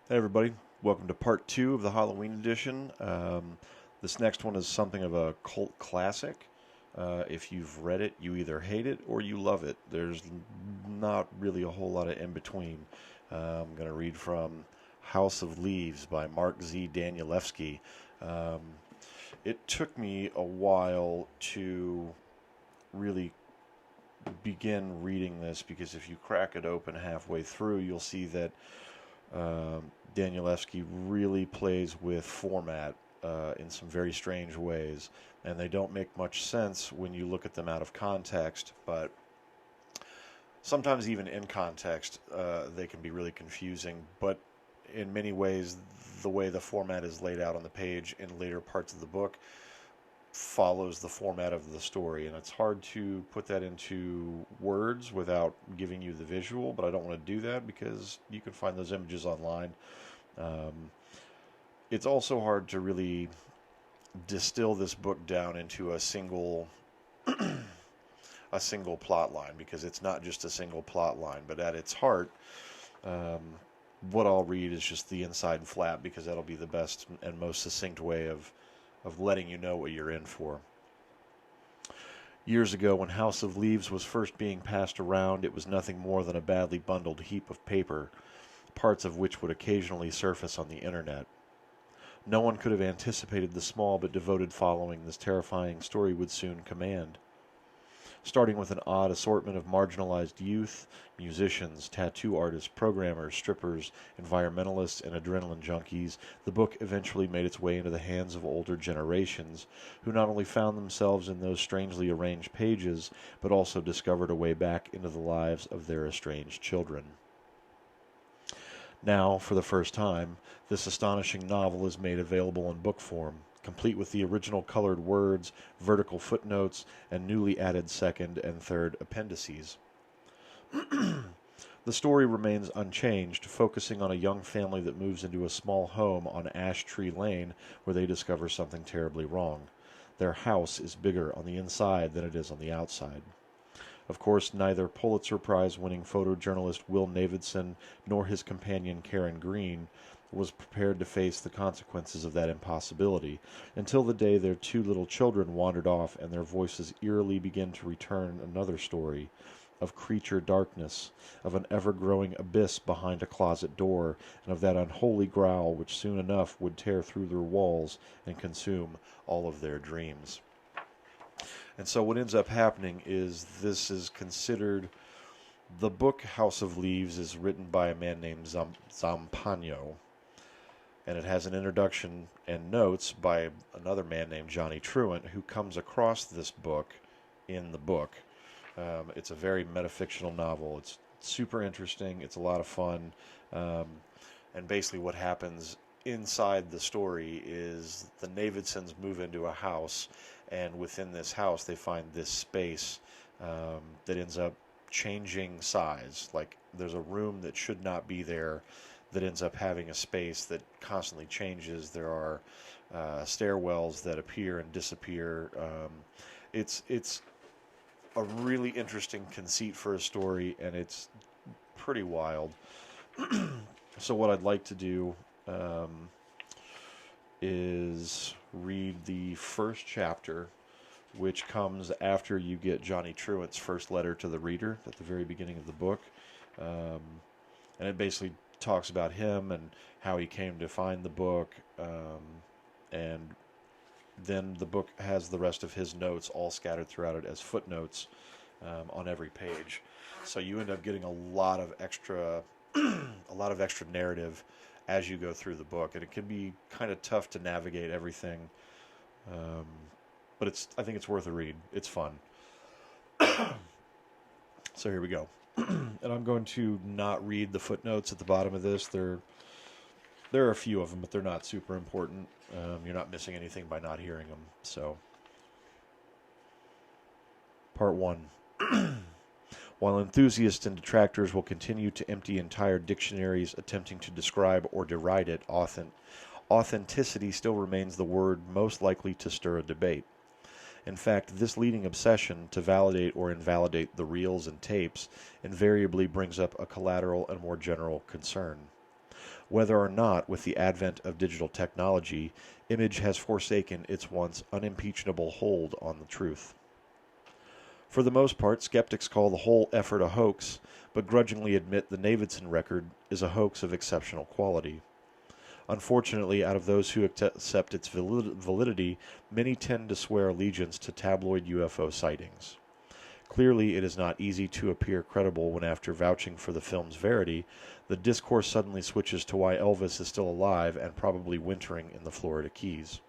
Hey everybody, welcome to part two of the Halloween edition. This next one is something of a cult classic. If you've read it, you either hate it or you love it. There's not really a whole lot of in between. I'm going to read from House of Leaves by Mark Z. Danielewski. Um, it took me a while to really begin reading this because if you crack it open halfway through, you'll see that Danielewski really plays with format in some very strange ways, and they don't make much sense when you look at them out of context, but sometimes even in context, they can be really confusing. But in many ways, the way the format is laid out on the page in later parts of the book follows the format of the story, and it's hard to put that into words without giving you the visual, but I don't want to do that because you can find those images online. Um, it's also hard to really distill this book down into a single plot line because it's not just a single plot line, but at its heart, um, what I'll read is just the inside flap because that'll be the best and most succinct way of letting you know what you're in for. Years ago, when House of Leaves was first being passed around, it was nothing more than a badly bundled heap of paper, parts of which would occasionally surface on the internet. No one could have anticipated the small but devoted following this terrifying story would soon command. Starting with an odd assortment of marginalized youth, musicians, tattoo artists, programmers, strippers, environmentalists, and adrenaline junkies, the book eventually made its way into the hands of older generations, who not only found themselves in those strangely arranged pages, but also discovered a way back into the lives of their estranged children. Now, for the first time, this astonishing novel is made available in book form, complete with the original colored words, vertical footnotes, and newly added second and third appendices. The story remains unchanged, focusing on a young family that moves into a small home on Ash Tree Lane where they discover something terribly wrong. Their house is bigger on the inside than it is on the outside. Of course, neither Pulitzer Prize-winning photojournalist Will Davidson nor his companion Karen Green was prepared to face the consequences of that impossibility, until the day their two little children wandered off and their voices eerily began to return another story of creature darkness, of an ever-growing abyss behind a closet door, and of that unholy growl which soon enough would tear through their walls and consume all of their dreams. And so what ends up happening is this is considered the book House of Leaves is written by a man named Zampano, and it has an introduction and notes by another man named Johnny Truant who comes across this book in the book. It's a very metafictional novel. It's super interesting. It's a lot of fun. And basically what happens inside the story is the Davidsons move into a house, and within this house they find this space that ends up changing size. Like there's a room that should not be there that ends up having a space that constantly changes. There are stairwells that appear and disappear. It's a really interesting conceit for a story, and it's pretty wild. So what I'd like to do is read the first chapter, which comes after you get Johnny Truant's first letter to the reader at the very beginning of the book. And it basically talks about him and how he came to find the book. And then the book has the rest of his notes all scattered throughout it as footnotes on every page. So you end up getting a lot of extra narrative as you go through the book, and it can be kind of tough to navigate everything. But I think it's worth a read. It's fun. So here we go. And I'm going to not read the footnotes at the bottom of this. There are a few of them, but they're not super important. You're not missing anything by not hearing them. So, Part 1. While enthusiasts and detractors will continue to empty entire dictionaries attempting to describe or deride it, authenticity still remains the word most likely to stir a debate. In fact, this leading obsession to validate or invalidate the reels and tapes invariably brings up a collateral and more general concern. Whether or not, with the advent of digital technology, image has forsaken its once unimpeachable hold on the truth. For the most part, skeptics call the whole effort a hoax, but grudgingly admit the Davidson record is a hoax of exceptional quality. Unfortunately, out of those who accept its validity, many tend to swear allegiance to tabloid UFO sightings. Clearly, it is not easy to appear credible when, after vouching for the film's verity, the discourse suddenly switches to why Elvis is still alive and probably wintering in the Florida Keys.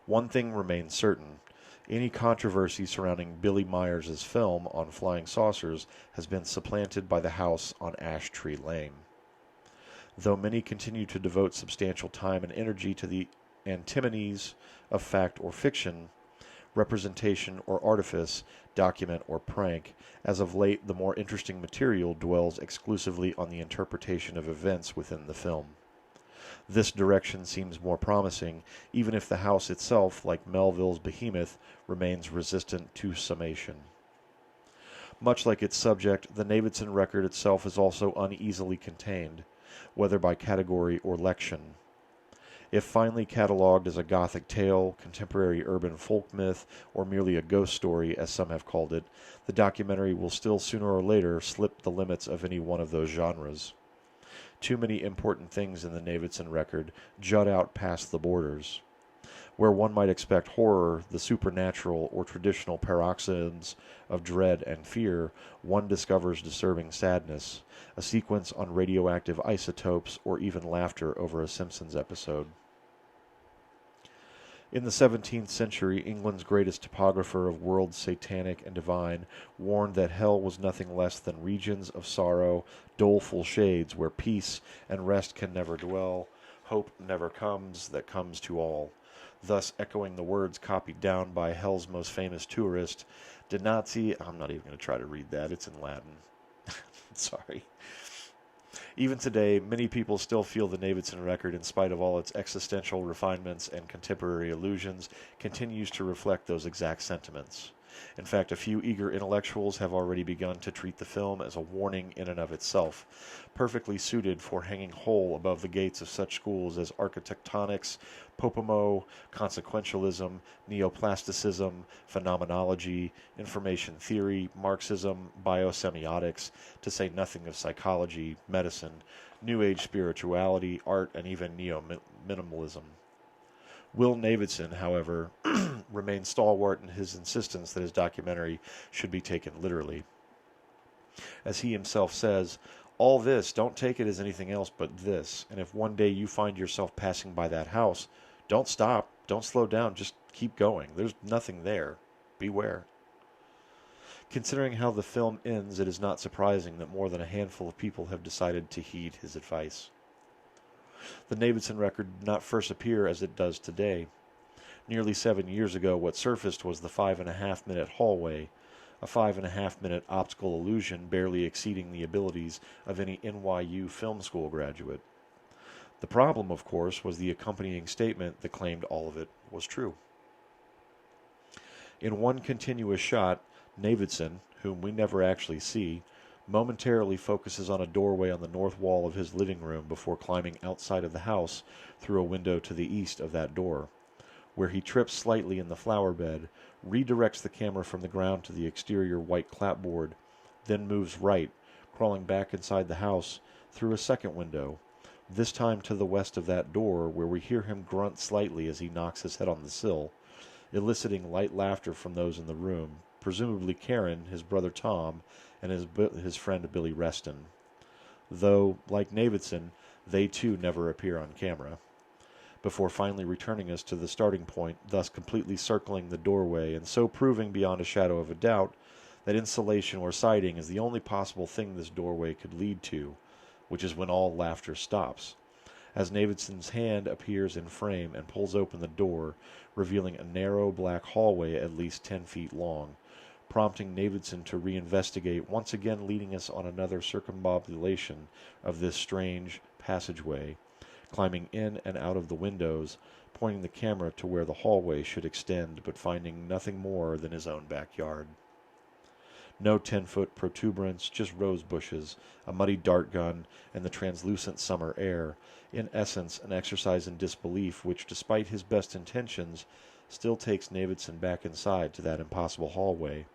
One thing remains certain. Any controversy surrounding Billy Myers' film on flying saucers has been supplanted by the house on Ash Tree Lane. Though many continue to devote substantial time and energy to the antinomies of fact or fiction, representation or artifice, document or prank, as of late the more interesting material dwells exclusively on the interpretation of events within the film. This direction seems more promising, even if the house itself, like Melville's behemoth, remains resistant to summation. Much like its subject, the Davidson record itself is also uneasily contained, whether by category or lection. If finally catalogued as a Gothic tale, contemporary urban folk myth, or merely a ghost story, as some have called it, the documentary will still sooner or later slip the limits of any one of those genres. Too many important things in the Davidson record jut out past the borders. Where one might expect horror, the supernatural, or traditional paroxysms of dread and fear, one discovers disturbing sadness, a sequence on radioactive isotopes, or even laughter over a Simpsons episode. In the 17th century, England's greatest topographer of worlds satanic and divine warned that hell was nothing less than regions of sorrow, doleful shades where peace and rest can never dwell, hope never comes that comes to all. Thus echoing the words copied down by hell's most famous tourist, Danielewski. I'm not even going to try to read that, it's in Latin. Sorry. Even today, many people still feel the Davidson record, in spite of all its existential refinements and contemporary allusions, continues to reflect those exact sentiments. In fact, a few eager intellectuals have already begun to treat the film as a warning in and of itself, perfectly suited for hanging whole above the gates of such schools as architectonics, Popomo, consequentialism, neoplasticism, phenomenology, information theory, Marxism, biosemiotics, to say nothing of psychology, medicine, New Age spirituality, art, and even neo-minimalism. Will Davidson, however, remains stalwart in his insistence that his documentary should be taken literally. As he himself says, all this, don't take it as anything else but this, and if one day you find yourself passing by that house, don't stop, don't slow down, just keep going. There's nothing there. Beware. Considering how the film ends, it is not surprising that more than a handful of people have decided to heed his advice. The Davidson record did not first appear as it does today. Nearly 7 years ago, what surfaced was the 5.5-minute hallway, a 5.5-minute optical illusion barely exceeding the abilities of any NYU film school graduate. The problem, of course, was the accompanying statement that claimed all of it was true. In one continuous shot, Davidson, whom we never actually see, momentarily focuses on a doorway on the north wall of his living room before climbing outside of the house through a window to the east of that door, where he trips slightly in the flower bed, redirects the camera from the ground to the exterior white clapboard, then moves right, crawling back inside the house through a second window, this time to the west of that door, where we hear him grunt slightly as he knocks his head on the sill, eliciting light laughter from those in the room, presumably Karen, his brother Tom, and his friend Billy Reston. Though, like Davidson, they too never appear on camera, before finally returning us to the starting point, thus completely circling the doorway, and so proving beyond a shadow of a doubt that insulation or siding is the only possible thing this doorway could lead to, which is when all laughter stops, as Davidson's hand appears in frame and pulls open the door, revealing a narrow black hallway at least 10 feet long, prompting Davidson to reinvestigate, once again leading us on another circumambulation of this strange passageway, climbing in and out of the windows, pointing the camera to where the hallway should extend, but finding nothing more than his own backyard. No 10-foot protuberance, just rose bushes, a muddy dart gun, and the translucent summer air. In essence, an exercise in disbelief which, despite his best intentions, still takes Davidson back inside to that impossible hallway.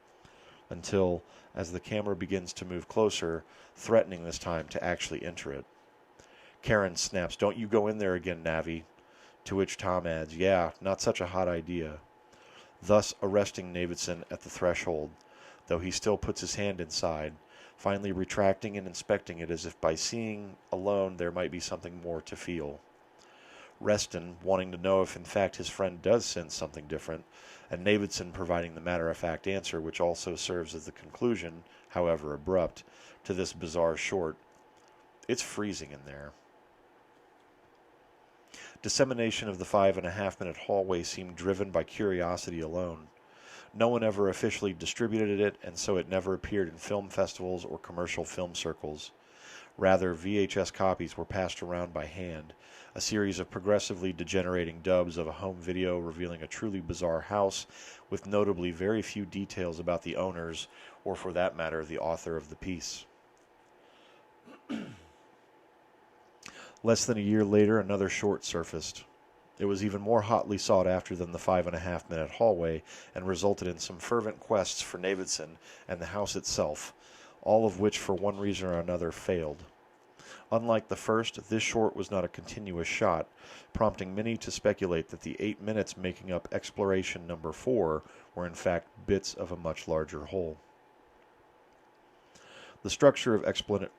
Until, as the camera begins to move closer, threatening this time to actually enter it. Karen snaps, "Don't you go in there again, Navi." To which Tom adds, "Yeah, not such a hot idea." Thus arresting Davidson at the threshold, though he still puts his hand inside, finally retracting and inspecting it as if by seeing alone there might be something more to feel. Reston, wanting to know if in fact his friend does sense something different, and Davidson providing the matter-of-fact answer which also serves as the conclusion, however abrupt, to this bizarre short. It's freezing in there. Dissemination of the 5.5-minute hallway seemed driven by curiosity alone. No one ever officially distributed it, and so it never appeared in film festivals or commercial film circles. Rather, VHS copies were passed around by hand, a series of progressively degenerating dubs of a home video revealing a truly bizarre house, with notably very few details about the owners, or for that matter, the author of the piece. Less than a year later, another short surfaced. It was even more hotly sought after than the 5.5-minute hallway, and resulted in some fervent quests for Davidson and the house itself, all of which for one reason or another failed. Unlike the first, this short was not a continuous shot, prompting many to speculate that the 8 minutes making up exploration number 4 were in fact bits of a much larger whole. The structure of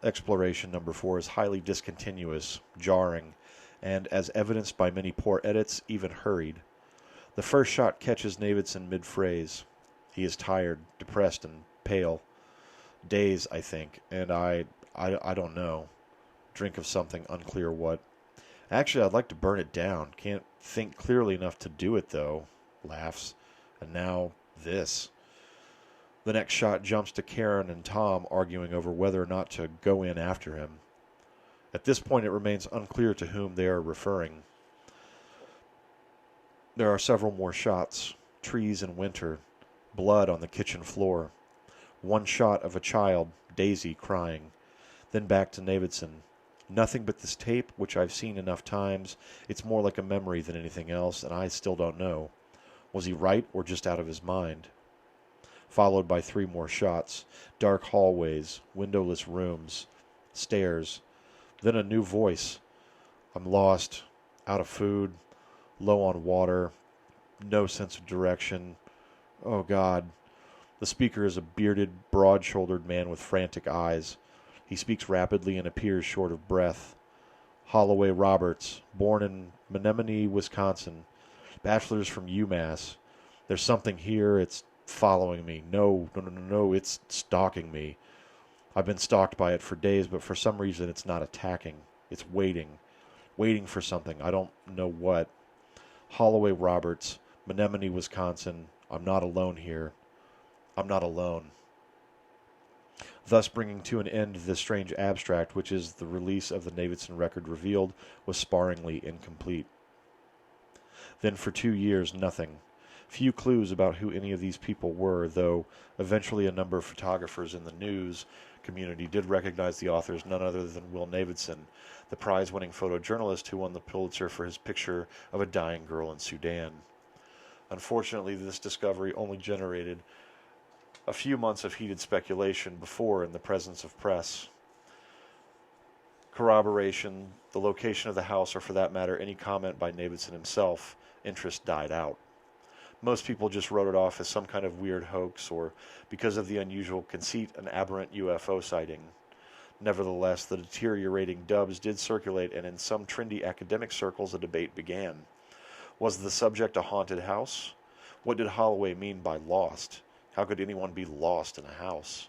exploration number 4 is highly discontinuous, jarring, and, as evidenced by many poor edits, even hurried. The first shot catches Davidson mid-phrase. He is tired, depressed, and pale. Days, I think, and I don't know. Drink of something, unclear what. Actually, I'd like to burn it down. Can't think clearly enough to do it, though. Laughs. And now, this. The next shot jumps to Karen and Tom arguing over whether or not to go in after him. At this point, it remains unclear to whom they are referring. There are several more shots. Trees in winter. Blood on the kitchen floor. One shot of a child, Daisy, crying. Then back to Davidson. Nothing but this tape, which I've seen enough times. It's more like a memory than anything else, and I still don't know. Was he right or just out of his mind? Followed by 3 more shots. Dark hallways, windowless rooms, stairs. Then a new voice. I'm lost, out of food, low on water, no sense of direction. Oh, God. The speaker is a bearded, broad-shouldered man with frantic eyes. He speaks rapidly and appears short of breath. Holloway Roberts, born in Menominee, Wisconsin. Bachelor's from UMass. There's something here. It's following me. No, it's stalking me. I've been stalked by it for days, but for some reason it's not attacking. It's waiting for something. I don't know what. Holloway Roberts, Menominee, Wisconsin. I'm not alone here. I'm not alone. Thus bringing to an end this strange abstract, which is the release of the Davidson record revealed, was sparingly incomplete. Then for 2 years, nothing. Few clues about who any of these people were, though eventually a number of photographers in the news community did recognize the author as none other than Will Davidson, the prize-winning photojournalist who won the Pulitzer for his picture of a dying girl in Sudan. Unfortunately, this discovery only generated a few months of heated speculation before, in the presence of press, corroboration, the location of the house, or for that matter, any comment by Davidson himself, interest died out. Most people just wrote it off as some kind of weird hoax, or, because of the unusual conceit, an aberrant UFO sighting. Nevertheless, the deteriorating dubs did circulate, and in some trendy academic circles a debate began. Was the subject a haunted house? What did Holloway mean by lost? How could anyone be lost in a house?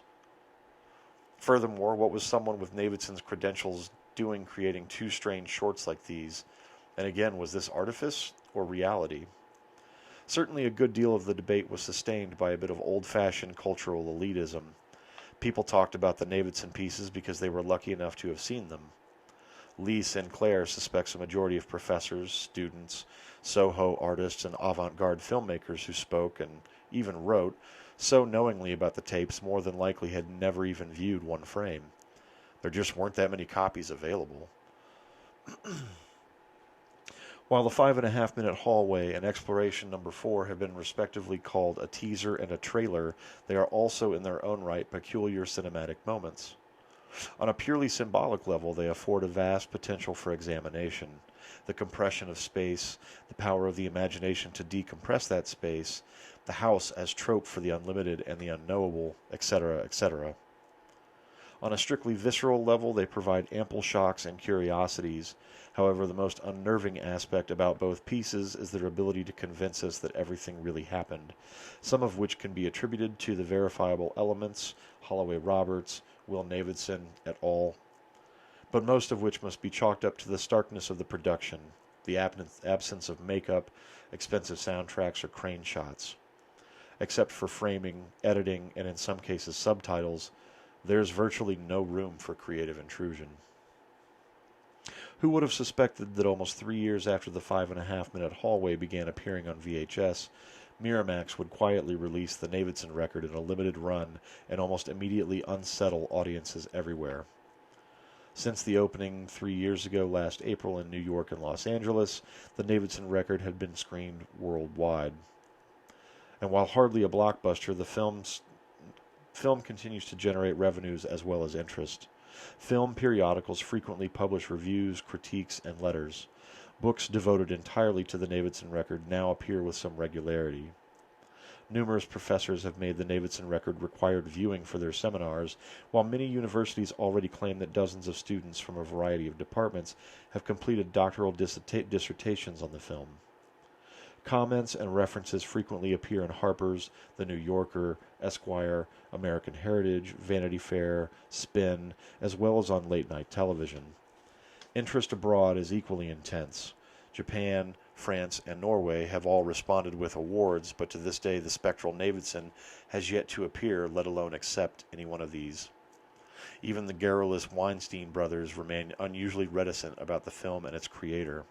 Furthermore, what was someone with Davidson's credentials doing creating 2 strange shorts like these? And again, was this artifice or reality? Certainly a good deal of the debate was sustained by a bit of old-fashioned cultural elitism. People talked about the Davidson pieces because they were lucky enough to have seen them. Lee Sinclair suspects a majority of professors, students, Soho artists, and avant-garde filmmakers who spoke and even wrote so knowingly about the tapes more than likely had never even viewed one frame. There just weren't that many copies available. While the 5.5 minute hallway and exploration number 4 have been respectively called a teaser and a trailer, they are also in their own right peculiar cinematic moments. On a purely symbolic level, they afford a vast potential for examination. The compression of space, the power of the imagination to decompress that space, the house as trope for the unlimited and the unknowable, etc., etc. On a strictly visceral level, they provide ample shocks and curiosities. However, the most unnerving aspect about both pieces is their ability to convince us that everything really happened, some of which can be attributed to the verifiable elements, Holloway Roberts, Will Navidson, et al., but most of which must be chalked up to the starkness of the production, the absence of makeup, expensive soundtracks, or crane shots. Except for framing, editing, and in some cases subtitles, there's virtually no room for creative intrusion. Who would have suspected that almost 3 years after the 5.5 minute hallway began appearing on VHS, Miramax would quietly release the Navidson record in a limited run and almost immediately unsettle audiences everywhere. Since the opening 3 years ago last April in New York and Los Angeles, the Navidson record had been screened worldwide. And while hardly a blockbuster, the film continues to generate revenues as well as interest. Film periodicals frequently publish reviews, critiques, and letters. Books devoted entirely to the Navidson record now appear with some regularity. Numerous professors have made the Navidson record required viewing for their seminars, while many universities already claim that dozens of students from a variety of departments have completed doctoral dissertations on the film. Comments and references frequently appear in Harper's, The New Yorker, Esquire, American Heritage, Vanity Fair, Spin, as well as on late-night television. Interest abroad is equally intense. Japan, France, and Norway have all responded with awards, but to this day the spectral Navidson has yet to appear, let alone accept any one of these. Even the garrulous Weinstein brothers remain unusually reticent about the film and its creator.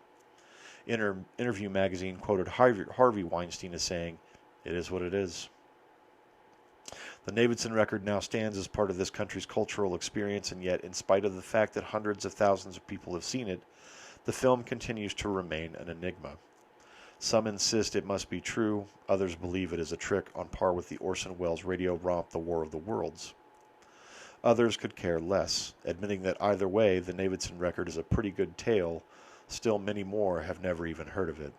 Interview magazine quoted Harvey Weinstein as saying, "It is what it is." The Navidson record now stands as part of this country's cultural experience, and yet, in spite of the fact that hundreds of thousands of people have seen it, the film continues to remain an enigma. Some insist it must be true, others believe it is a trick on par with the Orson Welles radio romp The War of the Worlds. Others could care less, admitting that either way the Navidson record is a pretty good tale. Still, many more have never even heard of it.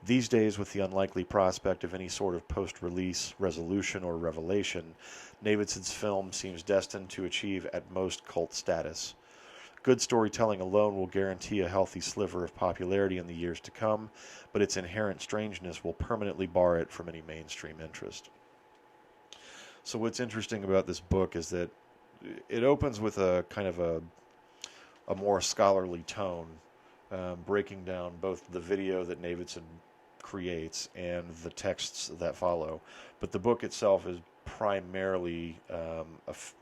These days, with the unlikely prospect of any sort of post-release resolution or revelation, Navidson's film seems destined to achieve at most cult status. Good storytelling alone will guarantee a healthy sliver of popularity in the years to come, but its inherent strangeness will permanently bar it from any mainstream interest. So what's interesting about this book is that it opens with a kind of a more scholarly tone, breaking down both the video that Navidson creates and the texts that follow. But the book itself is primarily a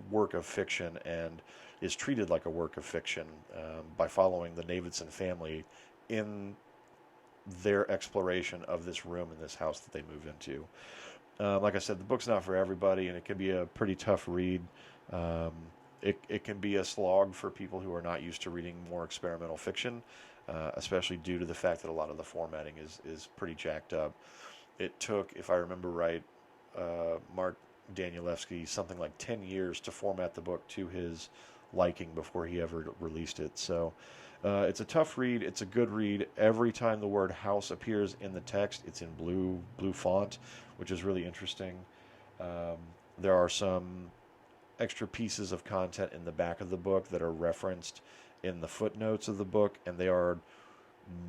work of fiction and is treated like a work of fiction by following the Navidson family in their exploration of this room in this house that they move into. Like I said, the book's not for everybody, and it can be a pretty tough read. It can be a slog for people who are not used to reading more experimental fiction, especially due to the fact that a lot of the formatting is pretty jacked up. It took, if I remember right, Mark Danielewski something like 10 years to format the book to his liking before he ever released it. So it's a tough read. It's a good read. Every time the word house appears in the text, it's in blue font, which is really interesting. There are some extra pieces of content in the back of the book that are referenced in the footnotes of the book, and they are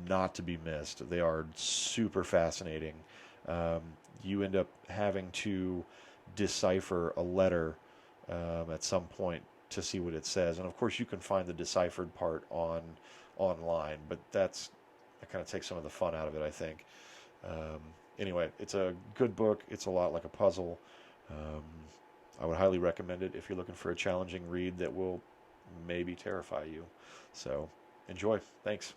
not to be missed. They are super fascinating. You end up having to decipher a letter at some point to see what it says, and of course you can find the deciphered part online, but that kind of takes some of the fun out of it, I think. Anyway, it's a good book. It's a lot like a puzzle. I would highly recommend it if you're looking for a challenging read that will maybe terrify you. So enjoy. Thanks.